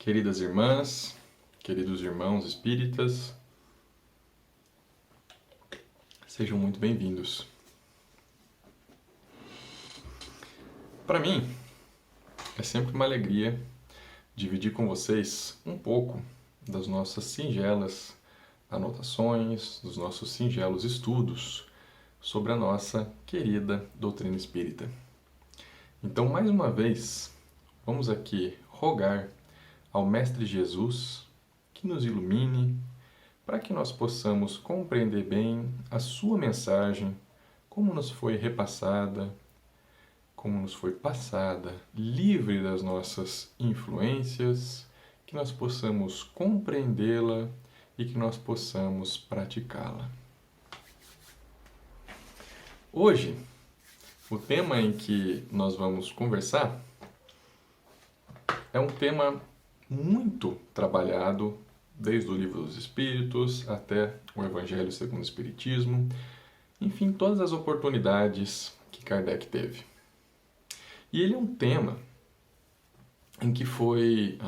Queridas irmãs, queridos irmãos espíritas, sejam muito bem-vindos. Para mim, é sempre uma alegria dividir com vocês um pouco das nossas singelas anotações, dos nossos singelos estudos sobre a nossa querida doutrina espírita. Então, mais uma vez, vamos aqui rogar ao Mestre Jesus que nos ilumine para que nós possamos compreender bem a sua mensagem, como nos foi repassada, como nos foi passada, livre das nossas influências, que nós possamos compreendê-la e que nós possamos praticá-la. Hoje, o tema em que nós vamos conversar é um tema muito trabalhado desde o Livro dos Espíritos até o Evangelho segundo o Espiritismo, enfim, todas as oportunidades que Kardec teve. E ele é um tema em que foi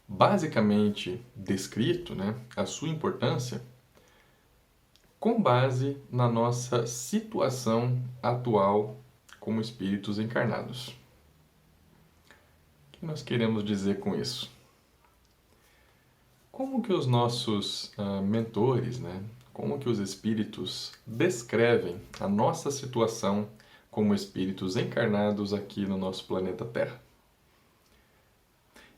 basicamente descrito, a sua importância com base na nossa situação atual como espíritos encarnados. O que nós queremos dizer com isso? Como que os nossos mentores, como que os espíritos descrevem a nossa situação como espíritos encarnados aqui no nosso planeta Terra?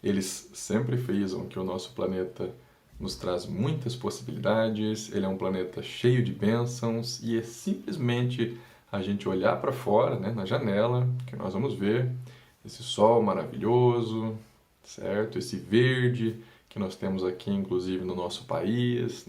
Eles sempre frisam que o nosso planeta nos traz muitas possibilidades, ele é um planeta cheio de bênçãos e é simplesmente a gente olhar para fora, na janela, que nós vamos ver esse sol maravilhoso, certo? Esse verde que nós temos aqui, inclusive, no nosso país,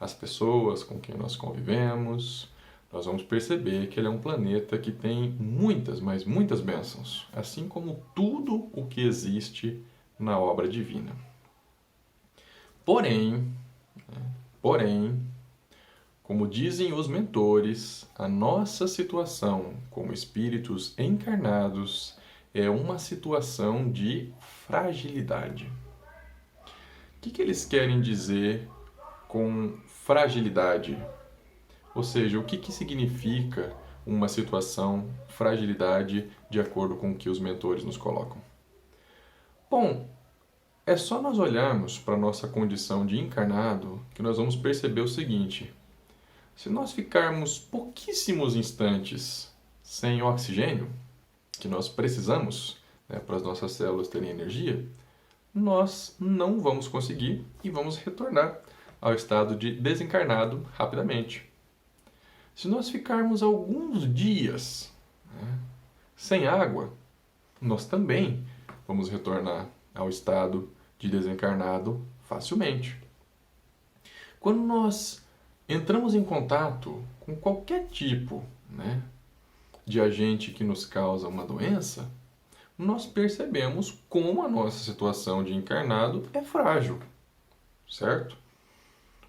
as pessoas com quem nós convivemos, nós vamos perceber que ele é um planeta que tem muitas, mas muitas bênçãos, assim como tudo o que existe na obra divina. Porém, como dizem os mentores, a nossa situação como espíritos encarnados é uma situação de fragilidade. O que eles querem dizer com fragilidade? Ou seja, o que significa uma situação, fragilidade, de acordo com o que os mentores nos colocam? Bom, é só nós olharmos para a nossa condição de encarnado que nós vamos perceber o seguinte: se nós ficarmos pouquíssimos instantes sem oxigênio, que nós precisamos para as nossas células terem energia, nós não vamos conseguir e vamos retornar ao estado de desencarnado rapidamente. Se nós ficarmos alguns dias sem água, nós também vamos retornar ao estado de desencarnado facilmente. Quando nós entramos em contato com qualquer tipo de agente que nos causa uma doença, nós percebemos como a nossa situação de encarnado é frágil, certo?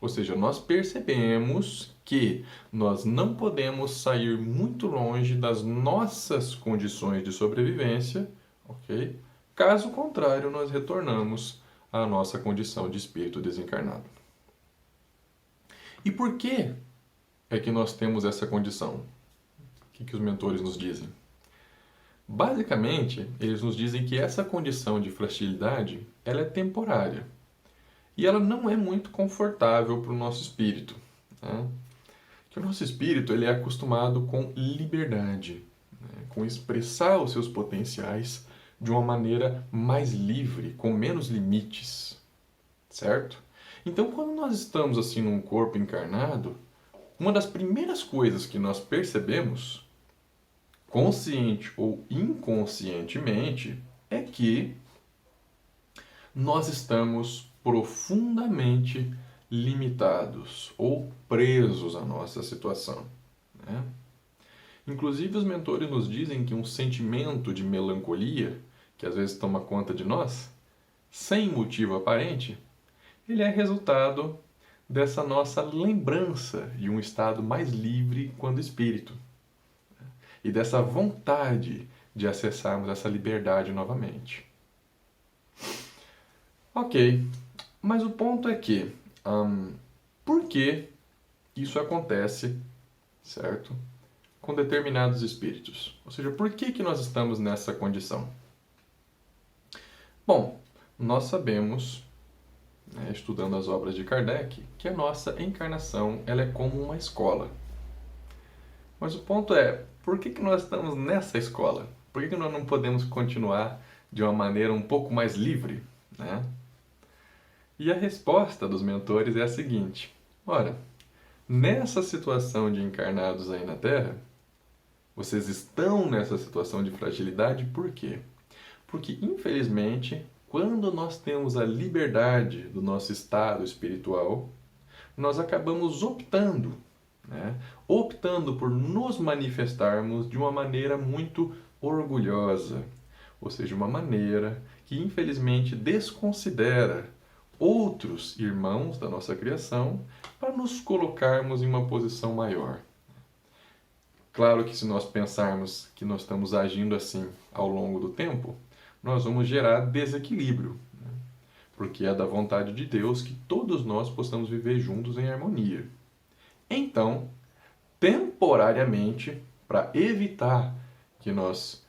Ou seja, nós percebemos que nós não podemos sair muito longe das nossas condições de sobrevivência, ok? Caso contrário, nós retornamos à nossa condição de espírito desencarnado. E por que é que nós temos essa condição? O que os mentores nos dizem? Basicamente, eles nos dizem que essa condição de fragilidade ela é temporária. E ela não é muito confortável para o nosso espírito. Que o nosso espírito ele é acostumado com liberdade, com expressar os seus potenciais de uma maneira mais livre, com menos limites, certo? Então, quando nós estamos assim num corpo encarnado, uma das primeiras coisas que nós percebemos, consciente ou inconscientemente, é que nós estamos profundamente limitados ou presos à nossa situação. Inclusive, os mentores nos dizem que um sentimento de melancolia, que às vezes toma conta de nós, sem motivo aparente, ele é resultado dessa nossa lembrança de um estado mais livre quando espírito. E dessa vontade de acessarmos essa liberdade novamente. Ok, mas o ponto é que, por que isso acontece, certo? Com determinados espíritos. Ou seja, por que nós estamos nessa condição? Bom, nós sabemos, né, estudando as obras de Kardec, que a nossa encarnação ela é como uma escola. Mas o ponto é, por que nós estamos nessa escola? Por que nós não podemos continuar de uma maneira um pouco mais livre, né? E a resposta dos mentores é a seguinte: ora, nessa situação de encarnados aí na Terra, vocês estão nessa situação de fragilidade por quê? Porque, infelizmente, quando nós temos a liberdade do nosso estado espiritual, nós acabamos optando, né? Optando por nos manifestarmos de uma maneira muito orgulhosa, ou seja, uma maneira que, infelizmente, desconsidera outros irmãos da nossa criação para nos colocarmos em uma posição maior. Claro que se nós pensarmos que nós estamos agindo assim ao longo do tempo, nós vamos gerar desequilíbrio, né? Porque é da vontade de Deus que todos nós possamos viver juntos em harmonia. Então, temporariamente, para evitar que nós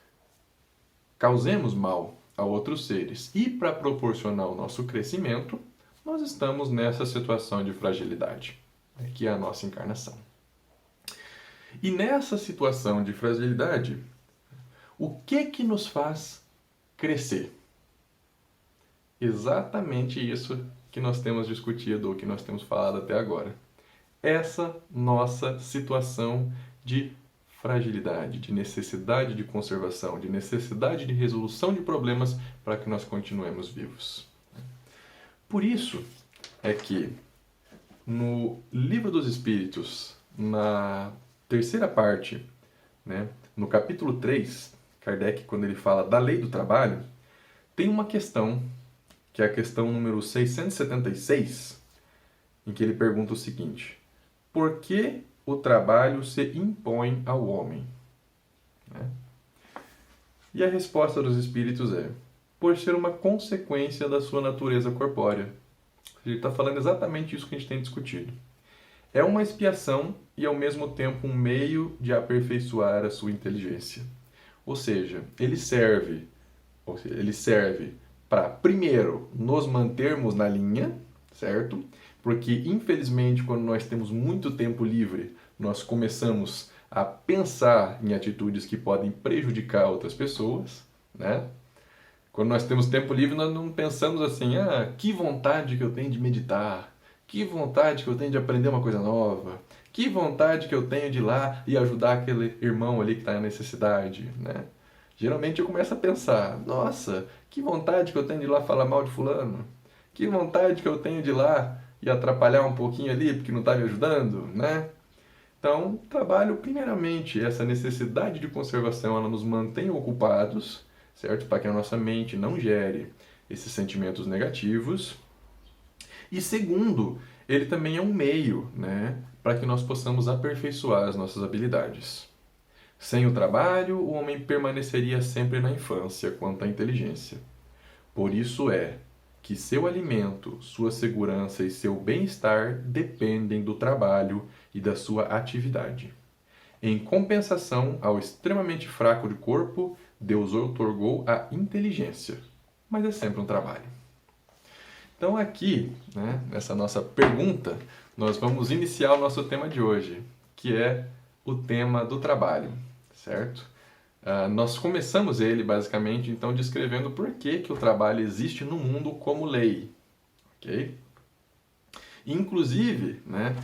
causemos mal a outros seres e para proporcionar o nosso crescimento, nós estamos nessa situação de fragilidade, né, que é a nossa encarnação. E nessa situação de fragilidade, o que nos faz crescer? Exatamente isso que nós temos discutido ou que nós temos falado até agora. Essa nossa situação de fragilidade, de necessidade de conservação, de necessidade de resolução de problemas para que nós continuemos vivos. Por isso é que no Livro dos Espíritos, na terceira parte, né, no capítulo 3, Kardec, quando ele fala da lei do trabalho, tem uma questão, que é a questão número 676, em que ele pergunta o seguinte: por que o trabalho se impõe ao homem? Né? E a resposta dos espíritos é: por ser uma consequência da sua natureza corpórea. Ele está falando exatamente isso que a gente tem discutido. É uma expiação e, ao mesmo tempo, um meio de aperfeiçoar a sua inteligência. Ou seja, ele serve para, primeiro, nos mantermos na linha, certo? Porque, infelizmente, quando nós temos muito tempo livre, nós começamos a pensar em atitudes que podem prejudicar outras pessoas, né? Quando nós temos tempo livre, nós não pensamos assim: que vontade que eu tenho de meditar, que vontade que eu tenho de aprender uma coisa nova, que vontade que eu tenho de ir lá e ajudar aquele irmão ali que está em necessidade, né? Geralmente eu começo a pensar: nossa, que vontade que eu tenho de ir lá falar mal de fulano, que vontade que eu tenho de ir lá e atrapalhar um pouquinho ali porque não está me ajudando, né? Então, trabalho primeiramente essa necessidade de conservação, ela nos mantém ocupados, certo? Para que a nossa mente não gere esses sentimentos negativos. E segundo, ele também é um meio, né, para que nós possamos aperfeiçoar as nossas habilidades. Sem o trabalho, o homem permaneceria sempre na infância quanto à inteligência. Por isso é que seu alimento, sua segurança e seu bem-estar dependem do trabalho e da sua atividade. Em compensação ao extremamente fraco de corpo, Deus outorgou a inteligência, mas é sempre um trabalho. Então aqui, né, nessa nossa pergunta, nós vamos iniciar o nosso tema de hoje, que é o tema do trabalho, certo? Nós começamos ele basicamente então descrevendo por que o trabalho existe no mundo como lei, ok? Inclusive, né,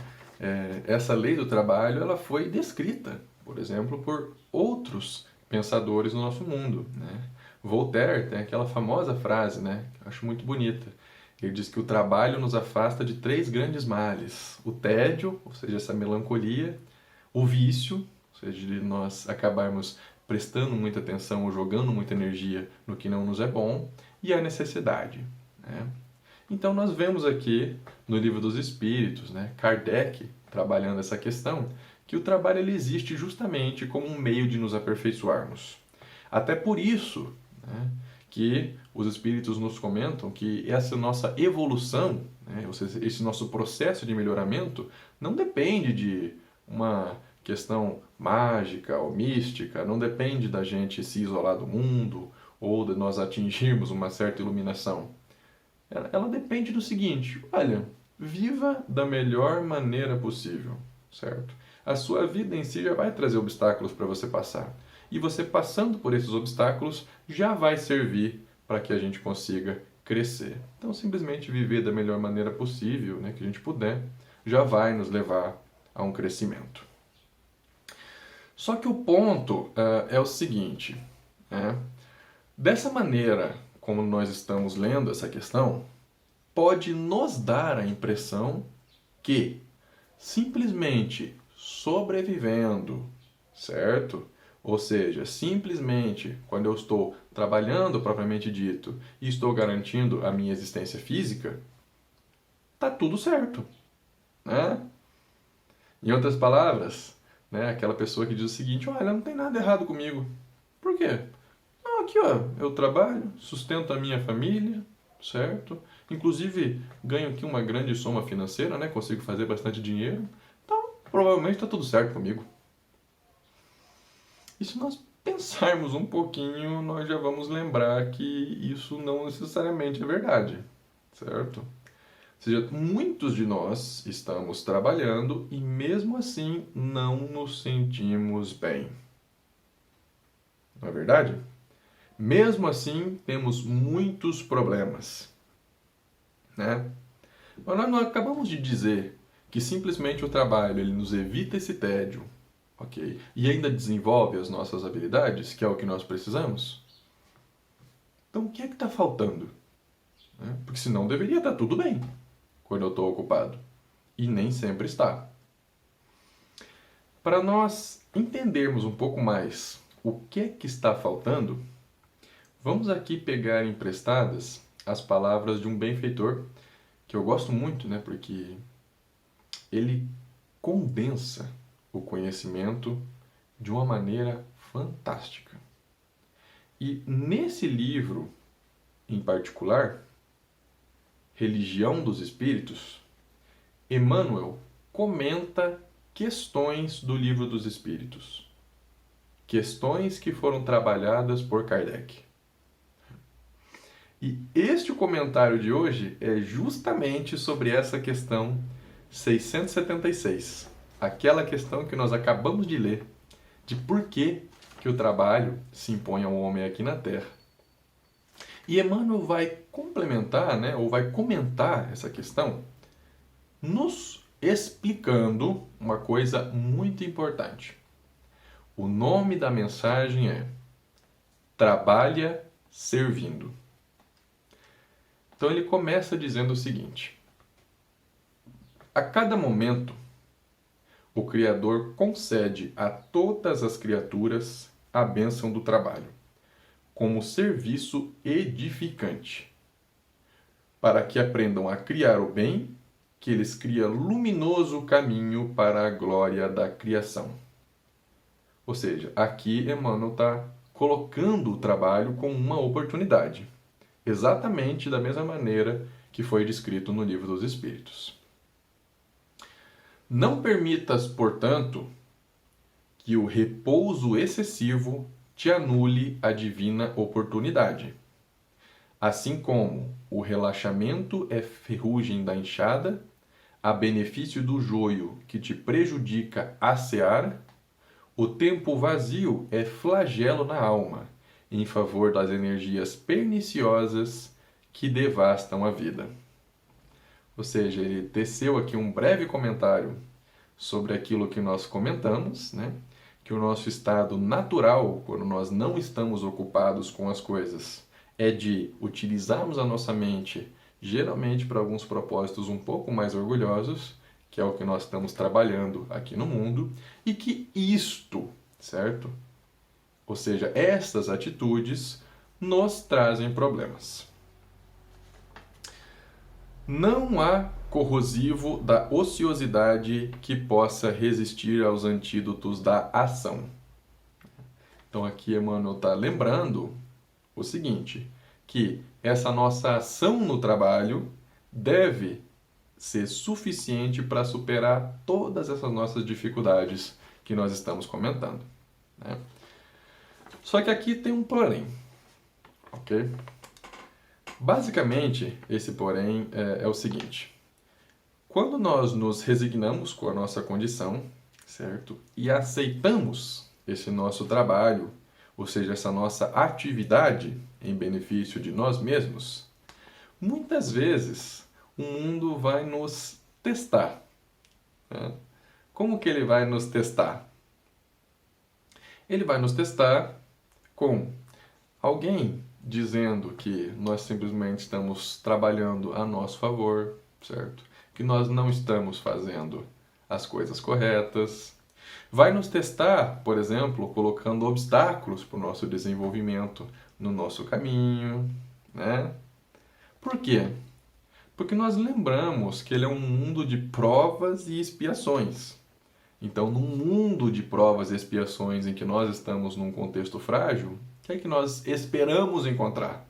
essa lei do trabalho ela foi descrita, por exemplo, por outros pensadores no nosso mundo, né? Voltaire tem aquela famosa frase, né, que eu acho muito bonita. Ele diz que o trabalho nos afasta de 3 grandes males: o tédio, ou seja, essa melancolia, o vício, ou seja, de nós acabarmos prestando muita atenção ou jogando muita energia no que não nos é bom, e a necessidade, né? Então nós vemos aqui no Livro dos Espíritos, né, Kardec trabalhando essa questão, que o trabalho ele existe justamente como um meio de nos aperfeiçoarmos. Até por isso, né, que os espíritos nos comentam que essa nossa evolução, né, ou seja, esse nosso processo de melhoramento, não depende de uma questão mágica ou mística, não depende da gente se isolar do mundo ou de nós atingirmos uma certa iluminação. Ela depende do seguinte: olha, viva da melhor maneira possível, certo? A sua vida em si já vai trazer obstáculos para você passar. E você passando por esses obstáculos já vai servir para que a gente consiga crescer. Então, simplesmente viver da melhor maneira possível, né, que a gente puder, já vai nos levar a um crescimento. Só que o ponto é o seguinte, né? Dessa maneira como nós estamos lendo essa questão, pode nos dar a impressão que simplesmente sobrevivendo, certo? Ou seja, simplesmente quando eu estou trabalhando propriamente dito e estou garantindo a minha existência física, tá tudo certo, né? Em outras palavras, né, aquela pessoa que diz o seguinte: olha, não tem nada errado comigo. Por quê? Não, aqui ó, eu trabalho, sustento a minha família, certo? Inclusive ganho aqui uma grande soma financeira, né? Consigo fazer bastante dinheiro. Então, provavelmente está tudo certo comigo. E se nós pensarmos um pouquinho, nós já vamos lembrar que isso não necessariamente é verdade, certo? Ou seja, muitos de nós estamos trabalhando e mesmo assim não nos sentimos bem. Não é verdade? Mesmo assim, temos muitos problemas, né? Mas nós não acabamos de dizer que simplesmente o trabalho ele nos evita esse tédio, ok? E ainda desenvolve as nossas habilidades, que é o que nós precisamos? Então, o que é que está faltando? Né? Porque senão deveria estar tudo bem quando eu estou ocupado. E nem sempre está. Para nós entendermos um pouco mais o que é que está faltando, vamos aqui pegar emprestadas as palavras de um benfeitor que eu gosto muito, né? Porque ele condensa o conhecimento de uma maneira fantástica. E nesse livro, em particular, Religião dos Espíritos, Emmanuel comenta questões do Livro dos Espíritos. Questões que foram trabalhadas por Kardec. E este comentário de hoje é justamente sobre essa questão 676. Aquela questão que nós acabamos de ler, de por que o trabalho se impõe ao homem aqui na Terra. E Emmanuel vai complementar, né, ou vai comentar essa questão, nos explicando uma coisa muito importante. O nome da mensagem é Trabalha Servindo. Então ele começa dizendo o seguinte: a cada momento, o Criador concede a todas as criaturas a bênção do trabalho, como serviço edificante, para que aprendam a criar o bem, que lhes cria luminoso caminho para a glória da criação. Ou seja, aqui Emmanuel está colocando o trabalho como uma oportunidade, exatamente da mesma maneira que foi descrito no Livro dos Espíritos. Não permitas, portanto, que o repouso excessivo te anule a divina oportunidade. Assim como o relaxamento é ferrugem da enxada, a benefício do joio que te prejudica a seara, o tempo vazio é flagelo na alma, em favor das energias perniciosas que devastam a vida. Ou seja, ele teceu aqui um breve comentário sobre aquilo que nós comentamos, né? Que o nosso estado natural, quando nós não estamos ocupados com as coisas, é de utilizarmos a nossa mente, geralmente para alguns propósitos um pouco mais orgulhosos, que é o que nós estamos trabalhando aqui no mundo, e que isto, certo? Ou seja, estas atitudes nos trazem problemas. Não há corrosivo da ociosidade que possa resistir aos antídotos da ação. Então aqui Emmanuel está lembrando o seguinte, que essa nossa ação no trabalho deve ser suficiente para superar todas essas nossas dificuldades que nós estamos comentando, né? Só que aqui tem um porém, ok? Basicamente, esse porém é o seguinte: quando nós nos resignamos com a nossa condição, certo? E aceitamos esse nosso trabalho, ou seja, essa nossa atividade em benefício de nós mesmos, muitas vezes o mundo vai nos testar, né? Como que ele vai nos testar? Ele vai nos testar com alguém dizendo que nós simplesmente estamos trabalhando a nosso favor, certo? Que nós não estamos fazendo as coisas corretas. Vai nos testar, por exemplo, colocando obstáculos para o nosso desenvolvimento no nosso caminho, né? Por quê? Porque nós lembramos que ele é um mundo de provas e expiações. Então, num mundo de provas e expiações em que nós estamos num contexto frágil, o que é que nós esperamos encontrar?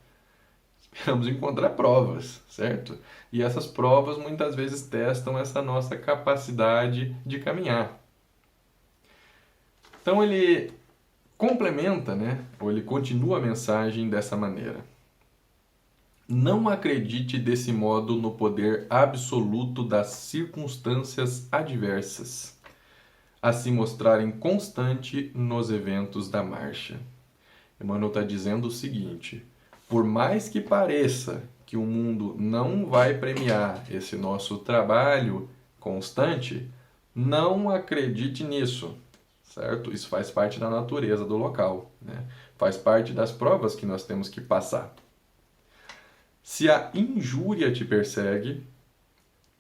Esperamos encontrar provas, certo? E essas provas muitas vezes testam essa nossa capacidade de caminhar. Então ele complementa, né? Ou ele continua a mensagem dessa maneira: não acredite desse modo no poder absoluto das circunstâncias adversas, a se mostrarem constante nos eventos da marcha. Emmanuel está dizendo o seguinte: por mais que pareça que o mundo não vai premiar esse nosso trabalho constante, não acredite nisso, certo? Isso faz parte da natureza do local, né? Faz parte das provas que nós temos que passar. Se a injúria te persegue,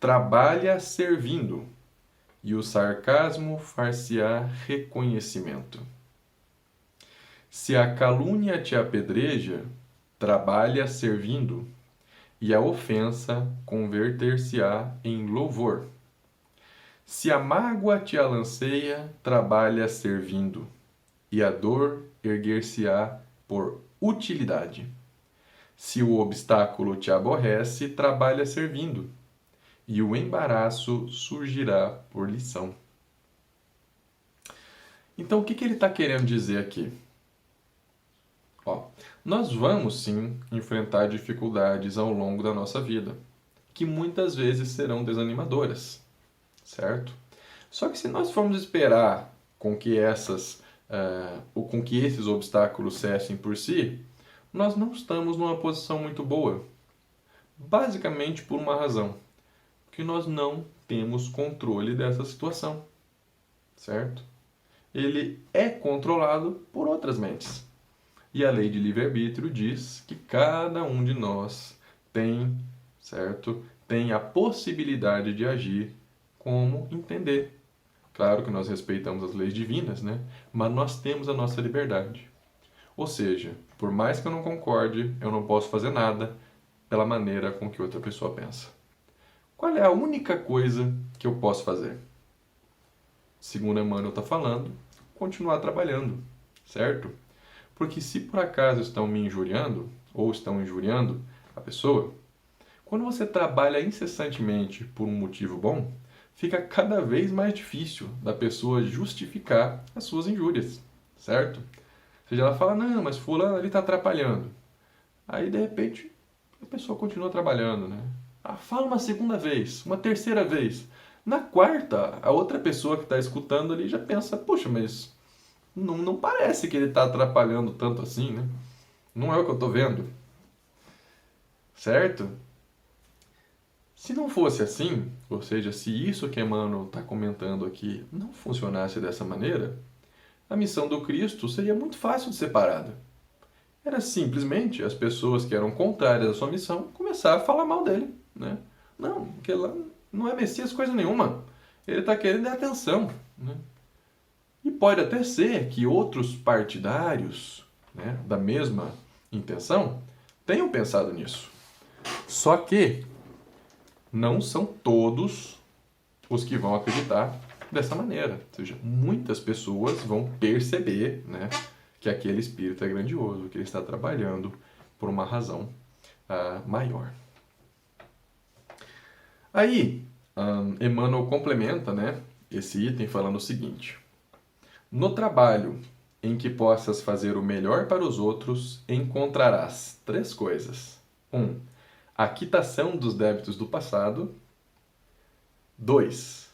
trabalha servindo, e o sarcasmo far-se-á reconhecimento. Se a calúnia te apedreja, trabalha servindo, e a ofensa converter-se-á em louvor. Se a mágoa te alanceia, trabalha servindo, e a dor erguer-se-á por utilidade. Se o obstáculo te aborrece, trabalha servindo, e o embaraço surgirá por lição. Então, o que ele está querendo dizer aqui? Nós vamos sim enfrentar dificuldades ao longo da nossa vida, que muitas vezes serão desanimadoras, certo? Só que se nós formos esperar com que com que esses obstáculos cessem por si, nós não estamos numa posição muito boa. Basicamente por uma razão: que nós não temos controle dessa situação, certo? Ele é controlado por outras mentes. E a lei de livre-arbítrio diz que cada um de nós tem, certo? Tem a possibilidade de agir como entender. Claro que nós respeitamos as leis divinas, né? Mas nós temos a nossa liberdade. Ou seja, por mais que eu não concorde, eu não posso fazer nada pela maneira com que outra pessoa pensa. Qual é a única coisa que eu posso fazer? Segundo Emmanuel está falando, continuar trabalhando, certo? Porque se por acaso estão me injuriando, ou estão injuriando a pessoa, quando você trabalha incessantemente por um motivo bom, fica cada vez mais difícil da pessoa justificar as suas injúrias, certo? Ou seja, ela fala: não, mas fulano ali está atrapalhando. Aí, de repente, a pessoa continua trabalhando, né? Fala uma segunda vez, uma terceira vez. Na quarta, a outra pessoa que está escutando ali já pensa: puxa, mas não parece que ele está atrapalhando tanto assim, né? Não é o que eu estou vendo. Certo? Se não fosse assim, ou seja, se isso que Emmanuel está comentando aqui não funcionasse dessa maneira, a missão do Cristo seria muito fácil de ser parada. Era simplesmente as pessoas que eram contrárias à sua missão começar a falar mal dele, né? Não, porque lá não é Messias coisa nenhuma. Ele está querendo atenção, né? E pode até ser que outros partidários, né, da mesma intenção tenham pensado nisso. Só que não são todos os que vão acreditar dessa maneira. Ou seja, muitas pessoas vão perceber, né, que aquele espírito é grandioso, que ele está trabalhando por uma razão maior. Aí, Emmanuel complementa, né, esse item falando o seguinte: no trabalho em que possas fazer o melhor para os outros, encontrarás 3 coisas. 1. A quitação dos débitos do passado. 2.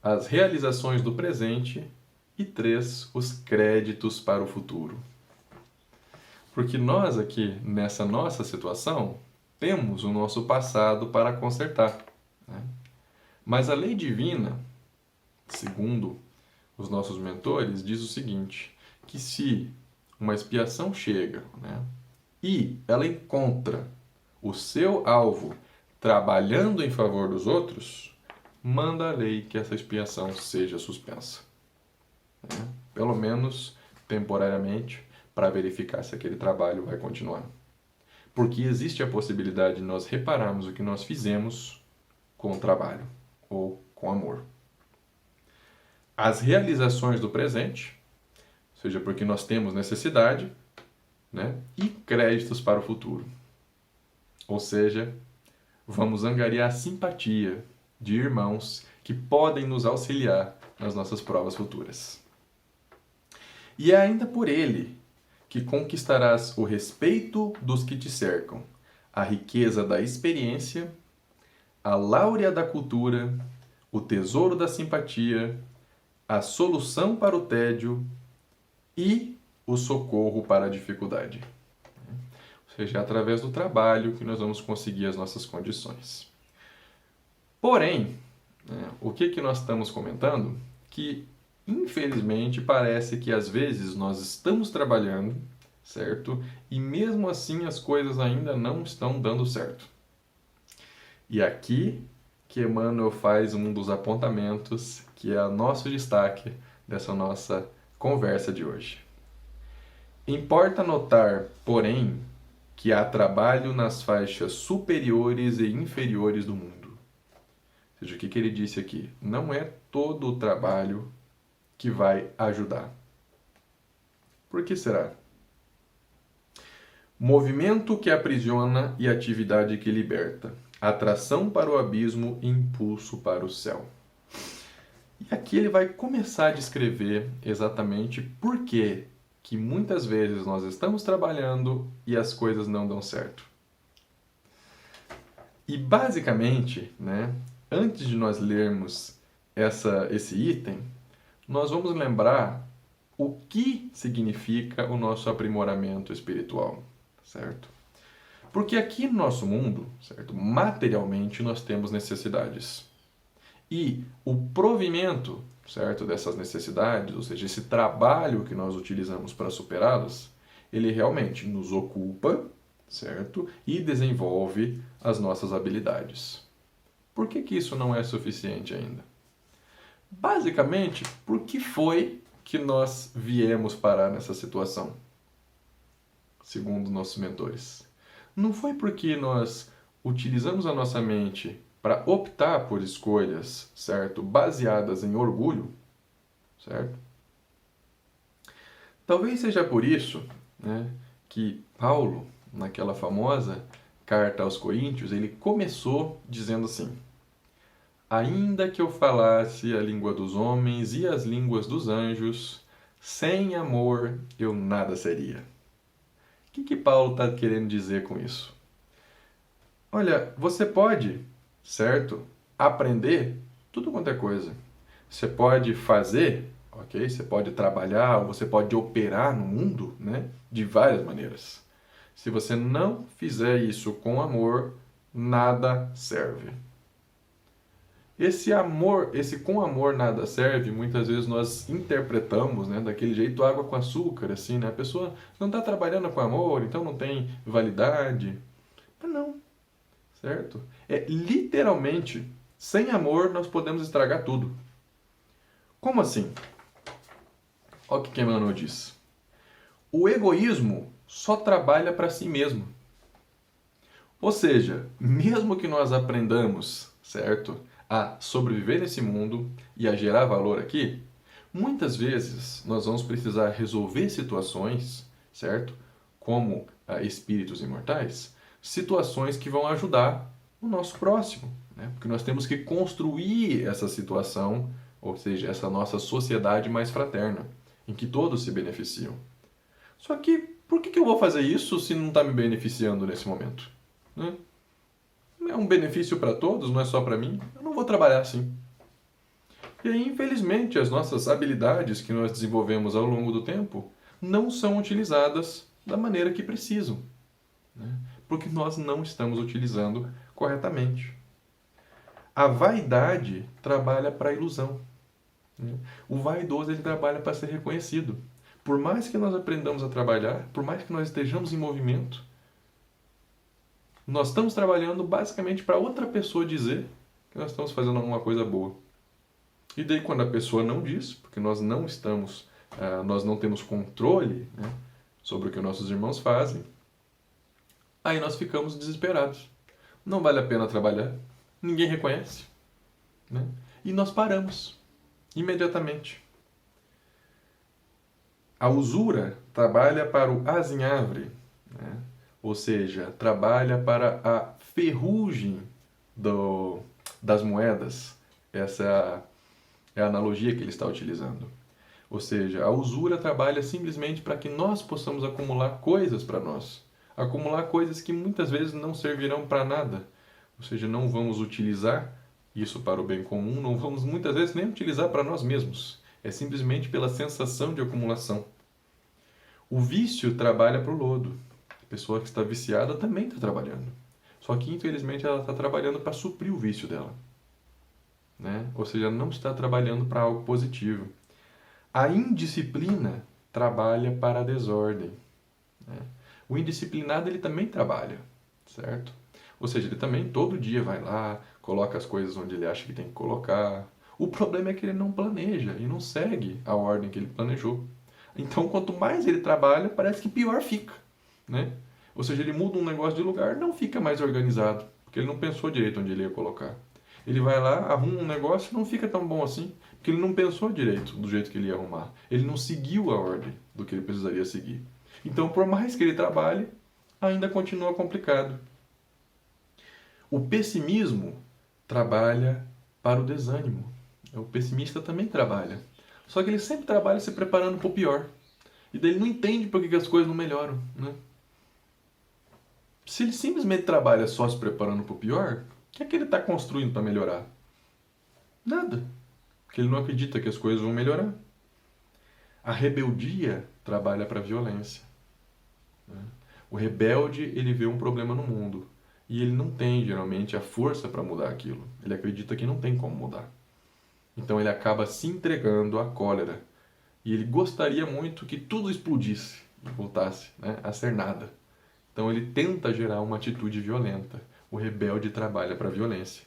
As realizações do presente. E 3. Os créditos para o futuro. Porque nós aqui, nessa nossa situação, temos o nosso passado para consertar, né? Mas a lei divina, segundo os nossos mentores, diz o seguinte, que se uma expiação chega, né, e ela encontra o seu alvo trabalhando em favor dos outros, manda a lei que essa expiação seja suspensa, né? Pelo menos temporariamente, para verificar se aquele trabalho vai continuar. Porque existe a possibilidade de nós repararmos o que nós fizemos com o trabalho ou com amor. As realizações do presente, seja porque nós temos necessidade, né? E créditos para o futuro. Ou seja, vamos angariar a simpatia de irmãos que podem nos auxiliar nas nossas provas futuras. E é ainda por ele que conquistarás o respeito dos que te cercam, a riqueza da experiência, a láurea da cultura, o tesouro da simpatia, a solução para o tédio e o socorro para a dificuldade. Ou seja, é através do trabalho que nós vamos conseguir as nossas condições. Porém, o que nós estamos comentando? Que, infelizmente, parece que às vezes nós estamos trabalhando, certo? E mesmo assim as coisas ainda não estão dando certo. E aqui que Emmanuel faz um dos apontamentos que é o nosso destaque dessa nossa conversa de hoje. Importa notar, porém, que há trabalho nas faixas superiores e inferiores do mundo. Ou seja, o que ele disse aqui? Não é todo o trabalho que vai ajudar. Por que será? Movimento que aprisiona e atividade que liberta. Atração para o abismo e impulso para o céu. E aqui ele vai começar a descrever exatamente por que muitas vezes nós estamos trabalhando e as coisas não dão certo. E basicamente, né, antes de nós lermos esse item, nós vamos lembrar o que significa o nosso aprimoramento espiritual, certo? Porque aqui no nosso mundo, certo, materialmente nós temos necessidades. E o provimento, certo, dessas necessidades, ou seja, esse trabalho que nós utilizamos para superá-las, ele realmente nos ocupa, certo, e desenvolve as nossas habilidades. Por que isso não é suficiente ainda? Basicamente, por que foi que nós viemos parar nessa situação? Segundo nossos mentores. Não foi porque nós utilizamos a nossa mente para optar por escolhas, certo, baseadas em orgulho, certo? Talvez seja por isso, né, que Paulo, naquela famosa carta aos Coríntios, ele começou dizendo assim: ainda que eu falasse a língua dos homens e as línguas dos anjos, sem amor eu nada seria. O que Paulo está querendo dizer com isso? Olha, você pode, certo, aprender tudo quanto é coisa. Você pode fazer, ok? Você pode trabalhar, ou você pode operar no mundo, né, de várias maneiras. Se você não fizer isso com amor, nada serve. Esse amor, esse com amor nada serve, muitas vezes nós interpretamos, né, daquele jeito água com açúcar, assim, né? A pessoa não está trabalhando com amor, então não tem validade. Mas não, certo? É literalmente, sem amor nós podemos estragar tudo. Como assim? Olha o que Emmanuel diz. O egoísmo só trabalha para si mesmo. Ou seja, mesmo que nós aprendamos, certo, a sobreviver nesse mundo e a gerar valor aqui, muitas vezes nós vamos precisar resolver situações, certo? Como espíritos imortais, situações que vão ajudar o nosso próximo, né? Porque nós temos que construir essa situação, ou seja, essa nossa sociedade mais fraterna, em que todos se beneficiam. Só que, por que eu vou fazer isso se não está me beneficiando nesse momento? Né? É um benefício para todos, não é só para mim. Eu não vou trabalhar assim. E aí, infelizmente, as nossas habilidades que nós desenvolvemos ao longo do tempo não são utilizadas da maneira que precisam, né? Porque nós não estamos utilizando corretamente. A vaidade trabalha para a ilusão, né? O vaidoso ele trabalha para ser reconhecido. Por mais que nós aprendamos a trabalhar, por mais que nós estejamos em movimento, nós estamos trabalhando basicamente para outra pessoa dizer que nós estamos fazendo alguma coisa boa. E daí quando a pessoa não diz, porque nós não estamos, nós não temos controle, né, sobre o que nossos irmãos fazem, aí nós ficamos desesperados. Não vale a pena trabalhar, ninguém reconhece, né? E nós paramos imediatamente. A usura trabalha para o azinhavre, né? Ou seja, trabalha para a ferrugem das moedas. Essa é a analogia que ele está utilizando. Ou seja, a usura trabalha simplesmente para que nós possamos acumular coisas para nós. Acumular coisas que muitas vezes não servirão para nada. Ou seja, não vamos utilizar isso para o bem comum, não vamos muitas vezes nem utilizar para nós mesmos. É simplesmente pela sensação de acumulação. O vício trabalha para o lodo. A pessoa que está viciada também está trabalhando. Só que, infelizmente, ela está trabalhando para suprir o vício dela, né? Ou seja, não está trabalhando para algo positivo. A indisciplina trabalha para a desordem, né? O indisciplinado ele também trabalha, certo? Ou seja, ele também todo dia vai lá, coloca as coisas onde ele acha que tem que colocar. O problema é que ele não planeja e não segue a ordem que ele planejou. Então, quanto mais ele trabalha, parece que pior fica, né? Ou seja, ele muda um negócio de lugar, não fica mais organizado, porque ele não pensou direito onde ele ia colocar. Ele vai lá, arruma um negócio e não fica tão bom assim, porque ele não pensou direito do jeito que ele ia arrumar. Ele não seguiu a ordem do que ele precisaria seguir. Então, por mais que ele trabalhe, ainda continua complicado. O pessimismo trabalha para o desânimo. O pessimista também trabalha. Só que ele sempre trabalha se preparando para o pior. E daí ele não entende por que as coisas não melhoram, né? Se ele simplesmente trabalha só se preparando para o pior, o que é que ele está construindo para melhorar? Nada. Porque ele não acredita que as coisas vão melhorar. A rebeldia trabalha para a violência, né? O rebelde, ele vê um problema no mundo. E ele não tem, geralmente, a força para mudar aquilo. Ele acredita que não tem como mudar. Então ele acaba se entregando à cólera. E ele gostaria muito que tudo explodisse e voltasse, né, a ser nada. Então ele tenta gerar uma atitude violenta. O rebelde trabalha para a violência.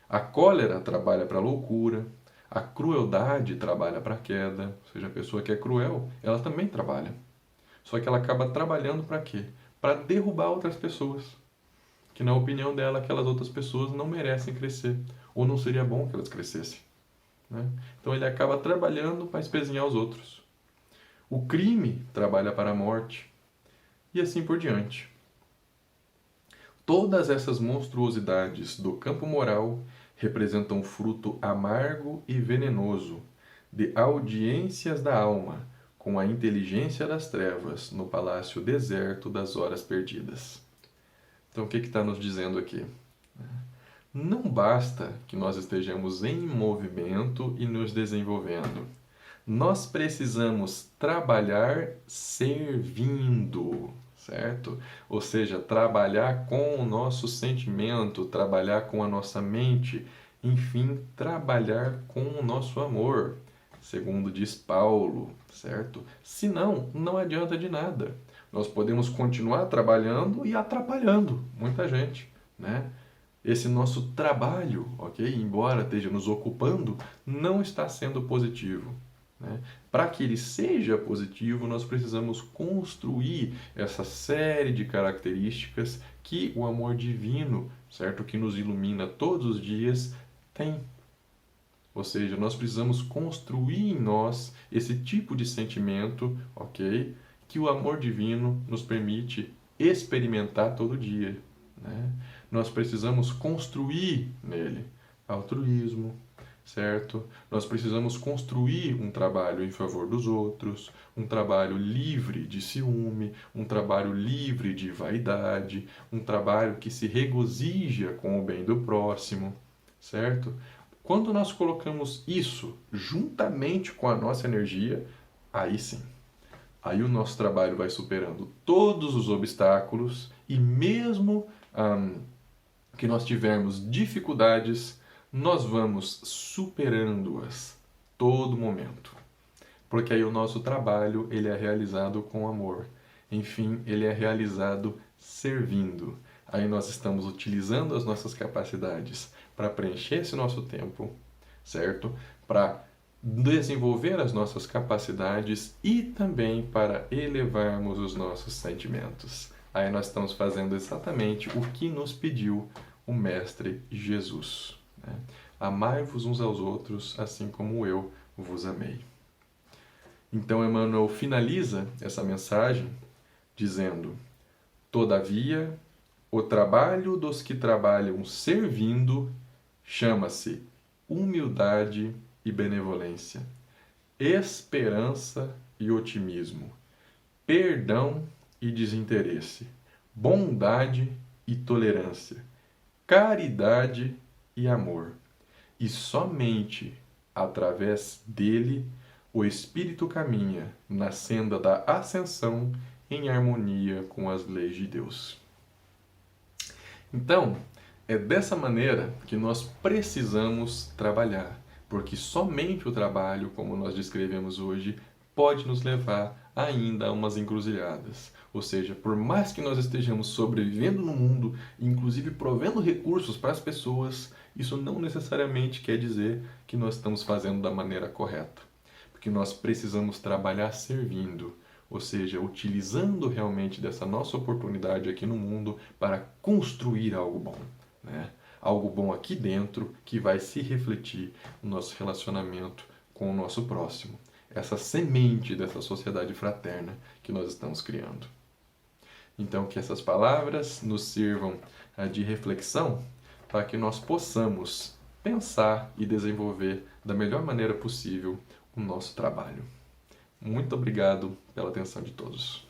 A cólera trabalha para a loucura. A crueldade trabalha para a queda. Ou seja, a pessoa que é cruel, ela também trabalha. Só que ela acaba trabalhando para quê? Para derrubar outras pessoas. Que na opinião dela, aquelas outras pessoas não merecem crescer. Ou não seria bom que elas crescessem, né? Então ele acaba trabalhando para espezinhar os outros. O crime trabalha para a morte. E assim por diante. Todas essas monstruosidades do campo moral representam um fruto amargo e venenoso de audiências da alma com a inteligência das trevas no palácio deserto das horas perdidas. Então o que está nos dizendo aqui? Não basta que nós estejamos em movimento e nos desenvolvendo. Nós precisamos trabalhar servindo, certo? Ou seja, trabalhar com o nosso sentimento, trabalhar com a nossa mente, enfim, trabalhar com o nosso amor, segundo diz Paulo, certo? Senão, não adianta de nada. Nós podemos continuar trabalhando e atrapalhando muita gente, né? Esse nosso trabalho, ok? Embora esteja nos ocupando, não está sendo positivo, né? Para que ele seja positivo, nós precisamos construir essa série de características que o amor divino, certo? Que nos ilumina todos os dias, tem. Ou seja, nós precisamos construir em nós esse tipo de sentimento, ok? que o amor divino nos permite experimentar todo dia, né? Nós precisamos construir nele altruísmo, certo? Nós precisamos construir um trabalho em favor dos outros, um trabalho livre de ciúme, um trabalho livre de vaidade, um trabalho que se regozija com o bem do próximo, certo? Quando nós colocamos isso juntamente com a nossa energia, aí sim. Aí o nosso trabalho vai superando todos os obstáculos e mesmo que nós tivermos dificuldades, nós vamos superando-as todo momento. Porque aí o nosso trabalho ele é realizado com amor. Enfim, ele é realizado servindo. Aí nós estamos utilizando as nossas capacidades para preencher esse nosso tempo, certo? Para desenvolver as nossas capacidades e também para elevarmos os nossos sentimentos. Aí nós estamos fazendo exatamente o que nos pediu o Mestre Jesus, né? Amai-vos uns aos outros, assim como eu vos amei. Então Emmanuel finaliza essa mensagem dizendo: todavia, o trabalho dos que trabalham servindo chama-se humildade e benevolência, esperança e otimismo, perdão e desinteresse, bondade e tolerância, caridade e amor. E somente através dele o espírito caminha na senda da ascensão em harmonia com as leis de Deus. Então, é dessa maneira que nós precisamos trabalhar, porque somente o trabalho, como nós descrevemos hoje, pode nos levar ainda a umas encruzilhadas. Ou seja, por mais que nós estejamos sobrevivendo no mundo, inclusive provendo recursos para as pessoas, isso não necessariamente quer dizer que nós estamos fazendo da maneira correta. Porque nós precisamos trabalhar servindo, ou seja, utilizando realmente dessa nossa oportunidade aqui no mundo para construir algo bom, né? Algo bom aqui dentro que vai se refletir no nosso relacionamento com o nosso próximo. Essa semente dessa sociedade fraterna que nós estamos criando. Então, que essas palavras nos sirvam de reflexão para que nós possamos pensar e desenvolver da melhor maneira possível o nosso trabalho. Muito obrigado pela atenção de todos.